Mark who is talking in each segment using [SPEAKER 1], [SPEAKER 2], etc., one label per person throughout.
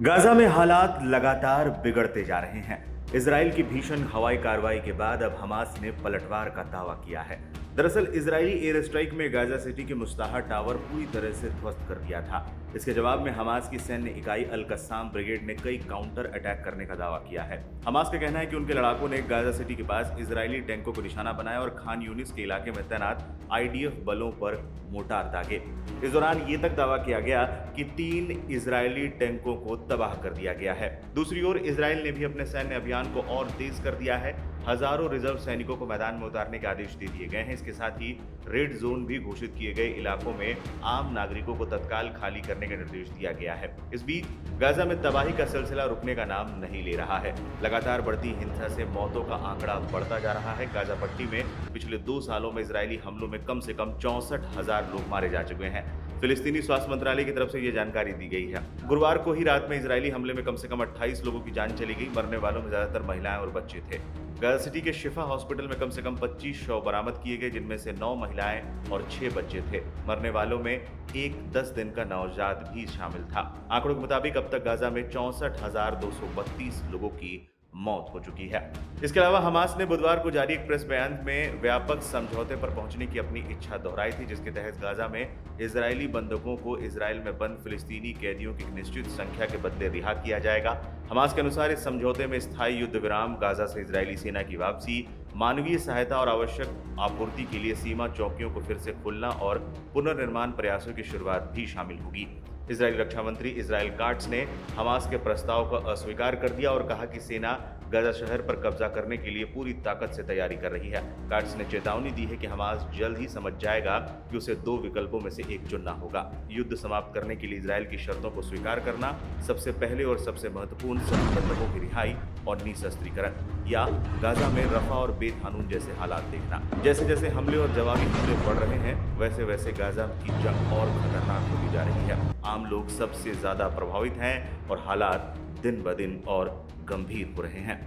[SPEAKER 1] Gaza में हालात लगातार बिगड़ते जा रहे हैं। इजराइल की भीषण हवाई कार्रवाई के बाद अब हमास ने पलटवार का दावा किया है। दरअसल इजरायली एयर स्ट्राइक में गाजा सिटी के मुस्ताहा टावर पूरी तरह से ध्वस्त कर दिया था। इसके जवाब में हमास की सैन्य इकाई अल कस्साम ब्रिगेड ने कई काउंटर अटैक करने का दावा किया है। हमास का कहना है कि उनके लड़ाकों ने गाजा सिटी के पास इजरायली टैंकों को निशाना बनाया और खान यूनिस के इलाके में तैनात आईडीएफ बलों पर मोर्टार दागे। इस दौरान ये तक दावा किया गया कि 3 इजरायली टैंकों को तबाह कर दिया गया है। दूसरी ओर इजराइल ने भी अपने सैन्य अभियान को और तेज कर दिया है। हजारों रिजर्व सैनिकों को मैदान में उतारने के आदेश दे दिए गए हैं। इसके साथ ही रेड जोन भी घोषित किए गए इलाकों में आम नागरिकों को तत्काल खाली करने का निर्देश दिया गया है। इस बीच गाजा में तबाही का सिलसिला रुकने का नाम नहीं ले रहा है। लगातार बढ़ती हिंसा से मौतों का आंकड़ा बढ़ता जा रहा है। गाजा पट्टी में पिछले 2 सालों में इजरायली हमलों में कम से कम 64,000 लोग मारे जा चुके हैं। फिलिस्तीनी स्वास्थ्य मंत्रालय की तरफ से यह जानकारी दी गई है। गुरुवार को ही रात में इजरायली हमले में कम से कम 28 लोगों की जान चली गई। मरने वालों में ज्यादातर महिलाएं और बच्चे थे। गाजा सिटी के शिफा हॉस्पिटल में कम से कम 25 शव बरामद किए गए, जिनमें से 9 महिलाएं और 6 बच्चे थे। मरने वालों में एक 10 दिन का नवजात भी शामिल था। आंकड़ों के मुताबिक अब तक गाजा में 64,232 लोगों की मौत हो चुकी है। इसके अलावा हमास ने बुधवार को जारी एक प्रेस बयान में व्यापक समझौते पर पहुंचने की अपनी इच्छा दोहराई थी, जिसके तहत गाजा में इजरायली बंधकों को इजराइल में बंद फिलिस्तीनी कैदियों की एक निश्चित संख्या के बदले रिहा किया जाएगा। हमास के अनुसार इस समझौते में स्थायी युद्ध विराम, गाजा से इजरायली सेना की वापसी, मानवीय सहायता और आवश्यक आपूर्ति के लिए सीमा चौकियों को फिर से खोलना और पुनर्निर्माण प्रयासों की शुरुआत भी शामिल होगी। इजरायली रक्षा मंत्री इजराइल काट्स ने हमास के प्रस्ताव को अस्वीकार कर दिया और कहा कि सेना गाजा शहर पर कब्जा करने के लिए पूरी ताकत से तैयारी कर रही है। काट्स ने चेतावनी दी है कि हमास जल्द ही समझ जाएगा कि उसे 2 विकल्पों में से एक चुनना होगा। युद्ध समाप्त करने के लिए इजराइल की शर्तों को स्वीकार करना सबसे पहले और सबसे महत्वपूर्ण, सभी बंधकों की रिहाई और निशस्त्रीकरण, या गाजा में रफा और बेकानून जैसे हालात देखना। जैसे जैसे हमले और जवाबी हमले बढ़ रहे हैं, वैसे वैसे गाजा की जंग और खतरनाक होती जा रही है। आम लोग सबसे ज्यादा प्रभावित हैं और हालात दिन ब दिन और गंभीर हो रहे हैं।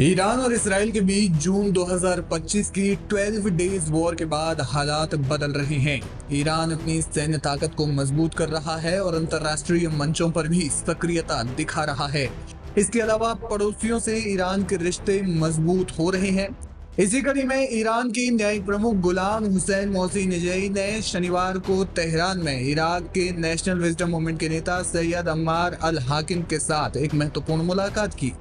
[SPEAKER 2] ईरान और इसराइल के बीच जून 2025 की 12 डेज वॉर के बाद हालात बदल रहे हैं। ईरान अपनी सैन्य ताकत को मजबूत कर रहा है और अंतर्राष्ट्रीय मंचों पर भी सक्रियता दिखा रहा है। इसके अलावा पड़ोसियों से ईरान के रिश्ते मजबूत हो रहे हैं। इसी कड़ी में ईरान की न्यायिक प्रमुख गुलाम हुसैन मोहसिनेजई ने शनिवार को तेहरान में इराक के नेशनल विजडम मूवमेंट के नेता सैयद अम्मार अल हाकिम के साथ एक महत्वपूर्ण मुलाकात की।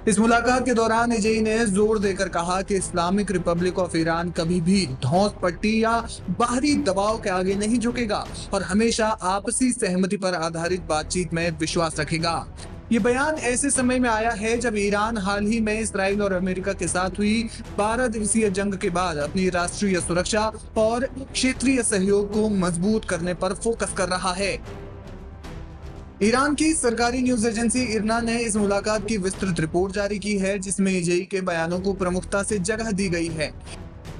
[SPEAKER 2] इस मुलाकात के दौरान एजेई ने जोर देकर कहा कि इस्लामिक रिपब्लिक ऑफ ईरान कभी भी धौंस पट्टी या बाहरी दबाव के आगे नहीं झुकेगा और हमेशा आपसी सहमति पर आधारित बातचीत में विश्वास रखेगा। ये बयान ऐसे समय में आया है जब ईरान हाल ही में इसराइल और अमेरिका के साथ हुई 12 दिवसीय जंग के बाद अपनी राष्ट्रीय सुरक्षा और क्षेत्रीय सहयोग को मजबूत करने पर फोकस कर रहा है। ईरान की सरकारी न्यूज एजेंसी इरना ने इस मुलाकात की विस्तृत रिपोर्ट जारी की है, जिसमें एजेई के बयानों को प्रमुखता से जगह दी गई है।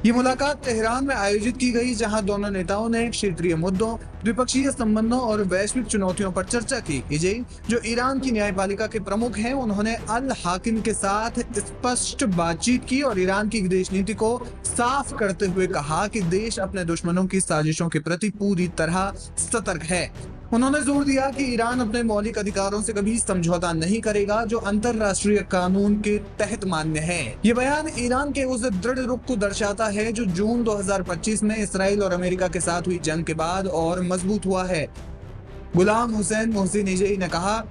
[SPEAKER 2] ये मुलाकात तेहरान में आयोजित की गई, जहां दोनों नेताओं ने क्षेत्रीय मुद्दों, द्विपक्षीय संबंधों और वैश्विक चुनौतियों पर चर्चा की। एजेई, जो ईरान की न्यायपालिका के प्रमुख हैं, उन्होंने अल हाकिम के साथ स्पष्ट बातचीत की और ईरान की विदेश नीति को साफ करते हुए कहा कि देश अपने दुश्मनों की साजिशों के प्रति पूरी तरह सतर्क है। उन्होंने जोर दिया कि ईरान अपने मौलिक अधिकारों से कभी समझौता नहीं करेगा जो अंतरराष्ट्रीय कानून के तहत मान्य है। ये बयान ईरान के उस दृढ़ रुख को दर्शाता है जो जून 2025 में इसराइल और अमेरिका के साथ हुई जंग के बाद और मजबूत हुआ है। गुलाम हुसैन मोहसिनेजई ने कहा,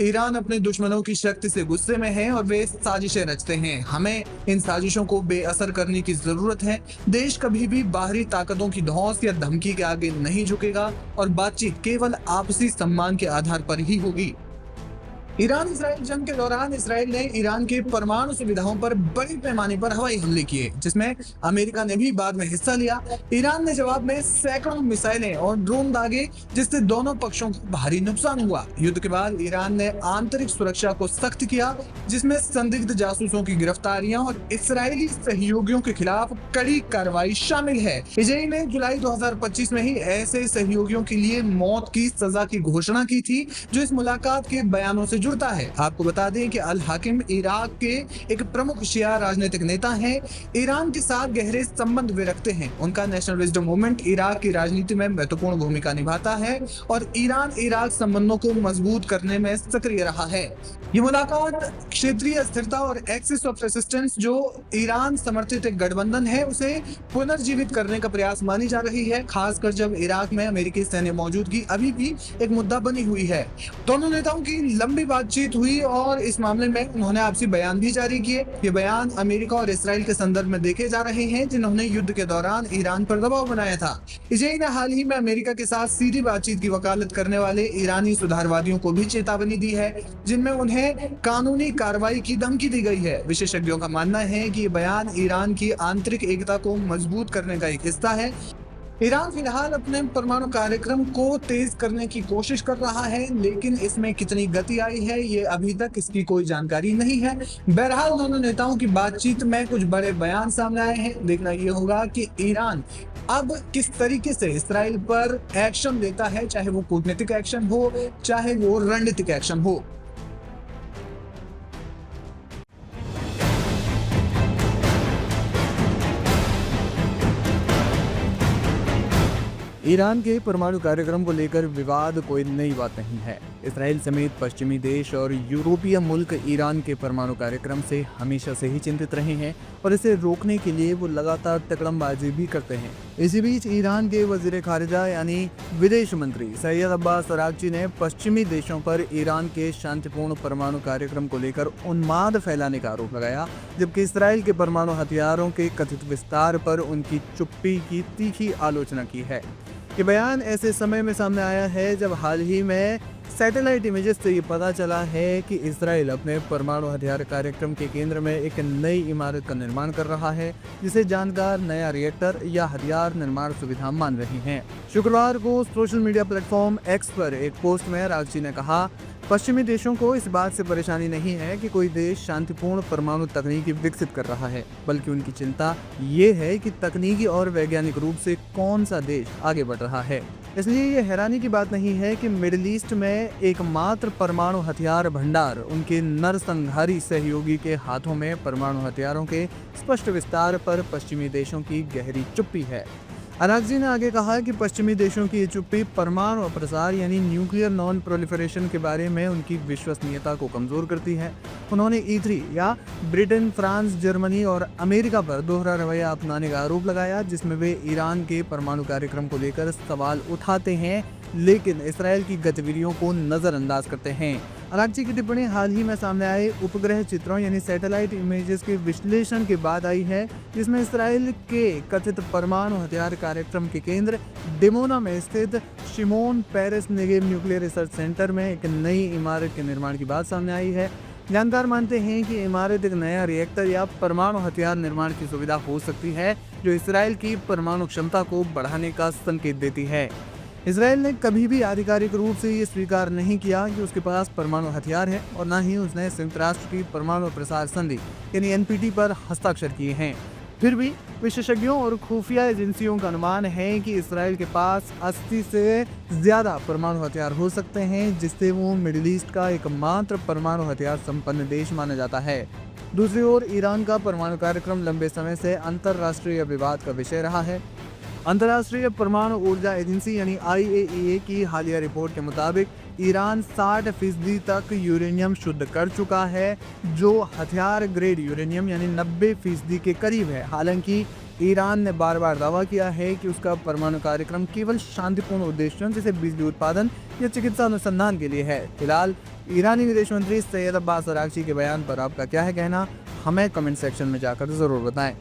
[SPEAKER 2] ईरान अपने दुश्मनों की शक्ति से गुस्से में है और वे साजिशें रचते हैं। हमें इन साजिशों को बेअसर करने की जरूरत है। देश कभी भी बाहरी ताकतों की धौंस या धमकी के आगे नहीं झुकेगा और बातचीत केवल आपसी सम्मान के आधार पर ही होगी। ईरान इसराइल जंग के दौरान इसराइल ने ईरान के परमाणु सुविधाओं पर बड़े पैमाने पर हवाई हमले किए, जिसमें अमेरिका ने भी बाद में हिस्सा लिया। ईरान ने जवाब में सैकड़ों मिसाइलें और ड्रोन दागे, जिससे दोनों पक्षों को भारी नुकसान हुआ। युद्ध के बाद ईरान ने आंतरिक सुरक्षा को सख्त किया, जिसमें संदिग्ध जासूसों की गिरफ्तारियां और इसराइली सहयोगियों के खिलाफ कड़ी कार्रवाई शामिल है। एजेई ने जुलाई 2025 में ही ऐसे सहयोगियों के लिए मौत की सजा की घोषणा की थी, जो इस मुलाकात के बयानों से जुड़ता है। आपको बता दें कि अल हाकिम इराक के एक प्रमुख शिया राजनीतिक नेता हैं। ईरान के साथ गहरे संबंध वे रखते हैं। उनका नेशनल विजडम मूवमेंट इराक की राजनीति में महत्वपूर्ण भूमिका निभाता है और ईरान इराक संबंधों को मजबूत करने में सक्रिय रहा है। ये मुलाकात क्षेत्रीय स्थिरता और एक्सिस ऑफ रेसिस्टेंस जो ईरान समर्थित एक गठबंधन है उसे पुनर्जीवित करने का प्रयास मानी जा रही है, खासकर जब इराक में अमेरिकी सैन्य मौजूदगी अभी भी एक मुद्दा बनी हुई है। दोनों नेताओं की लंबी बातचीत हुई और इस मामले में उन्होंने आपसी बयान भी जारी किए। ये बयान अमेरिका और इसराइल के संदर्भ में देखे जा रहे हैं, जिन्होंने युद्ध के दौरान ईरान पर दबाव बनाया था। इजराइल ने हाल ही में अमेरिका के साथ सीधी बातचीत की वकालत करने वाले ईरानी सुधारवादियों को भी चेतावनी दी है, जिनमें उन्हें कानूनी कार्रवाई की धमकी दी गई है। विशेषज्ञों का मानना है कि ये बयान ईरान की आंतरिक एकता को मजबूत करने का एक हिस्सा है। ईरान फिलहाल अपने परमाणु कार्यक्रम को तेज करने की कोशिश कर रहा है, लेकिन इसमें कितनी गति आई है ये अभी तक इसकी कोई जानकारी नहीं है। बहरहाल दोनों नेताओं की बातचीत में कुछ बड़े बयान सामने आए हैं। देखना ये होगा कि ईरान अब किस तरीके से इसराइल पर एक्शन लेता है, चाहे वो कूटनीतिक एक्शन हो चाहे वो रणनीतिक एक्शन हो। ईरान के परमाणु कार्यक्रम को लेकर विवाद कोई नई बात नहीं है। इसराइल समेत पश्चिमी देश और यूरोपीय मुल्क ईरान के परमाणु कार्यक्रम से हमेशा से ही चिंतित रहे हैं और इसे रोकने के लिए वो लगातार तकड़मबाजी भी करते हैं। इसी बीच ईरान के वजीर खारिजा यानी विदेश मंत्री सैयद अब्बास अरागची ने पश्चिमी देशों पर ईरान के शांतिपूर्ण परमाणु कार्यक्रम को लेकर उन्माद फैलाने का आरोप लगाया, जबकि इसराइल के परमाणु हथियारों के कथित विस्तार पर उनकी चुप्पी की तीखी आलोचना की है। ये बयान ऐसे समय में सामने आया है जब हाल ही में सैटेलाइट इमेजेस से ये पता चला है कि इसराइल अपने परमाणु हथियार कार्यक्रम के केंद्र में एक नई इमारत का निर्माण कर रहा है, जिसे जानकार नया रिएक्टर या हथियार निर्माण सुविधा मान रही हैं। शुक्रवार को सोशल मीडिया प्लेटफॉर्म एक्स पर एक पोस्ट में अरागची ने कहा, पश्चिमी देशों को इस बात से परेशानी नहीं है कि कोई देश शांतिपूर्ण परमाणु तकनीकी विकसित कर रहा है, बल्कि उनकी चिंता ये है कि तकनीकी और वैज्ञानिक रूप से कौन सा देश आगे बढ़ रहा है। इसलिए ये हैरानी की बात नहीं है कि मिडिल ईस्ट में एकमात्र परमाणु हथियार भंडार उनके नरसंहारी सहयोगी के हाथों में परमाणु हथियारों के स्पष्ट विस्तार पर पश्चिमी देशों की गहरी चुप्पी है। अरागची ने आगे कहा कि पश्चिमी देशों की ये चुप्पी परमाणु अप्रसार यानी न्यूक्लियर नॉन प्रोलिफरेशन के बारे में उनकी विश्वसनीयता को कमजोर करती है। उन्होंने E3 या ब्रिटेन, फ्रांस, जर्मनी और अमेरिका पर दोहरा रवैया अपनाने का आरोप लगाया, जिसमें वे ईरान के परमाणु कार्यक्रम को लेकर सवाल उठाते हैं लेकिन इसराइल की गतिविधियों को नजरअंदाज करते हैं। अरागची की टिप्पणी हाल ही में सामने आए उपग्रह चित्रों यानी सैटेलाइट इमेजेस के विश्लेषण के बाद आई है, जिसमें इसराइल के कथित परमाणु हथियार कार्यक्रम के केंद्र डिमोना में स्थित Shimon Peres Negev nuclear research centre में एक नई इमारत के निर्माण की बात सामने आई है। जानकार मानते हैं कि इमारत एक नया रिएक्टर या परमाणु हथियार निर्माण की सुविधा हो सकती है, जो इसराइल की परमाणु क्षमता को बढ़ाने का संकेत देती है। इसराइल ने कभी भी आधिकारिक रूप से ये स्वीकार नहीं किया कि उसके पास परमाणु हथियार है और न ही उसने संयुक्त राष्ट्र की परमाणु प्रसार संधि यानी NPT पर हस्ताक्षर किए हैं। फिर भी विशेषज्ञों और खुफिया एजेंसियों का अनुमान है कि इसराइल के पास 80 से ज्यादा परमाणु हथियार हो सकते हैं, जिससे वो मिडिल ईस्ट का एकमात्र परमाणु हथियार संपन्न देश माना जाता है। दूसरी ओर ईरान का परमाणु कार्यक्रम लंबे समय से अंतर्राष्ट्रीय विवाद का विषय रहा है। अंतर्राष्ट्रीय परमाणु ऊर्जा एजेंसी यानी IAEA की हालिया रिपोर्ट के मुताबिक ईरान 60% तक यूरेनियम शुद्ध कर चुका है, जो हथियार ग्रेड यूरेनियम यानी 90% के करीब है। हालांकि ईरान ने बार बार दावा किया है कि उसका परमाणु कार्यक्रम केवल शांतिपूर्ण उद्देश्यों जैसे बिजली उत्पादन या चिकित्सा अनुसंधान के लिए है। फिलहाल ईरानी विदेश मंत्री सैयद अब्बास अरागची के बयान पर आपका क्या है कहना, हमें कमेंट सेक्शन में जाकर जरूर बताएं।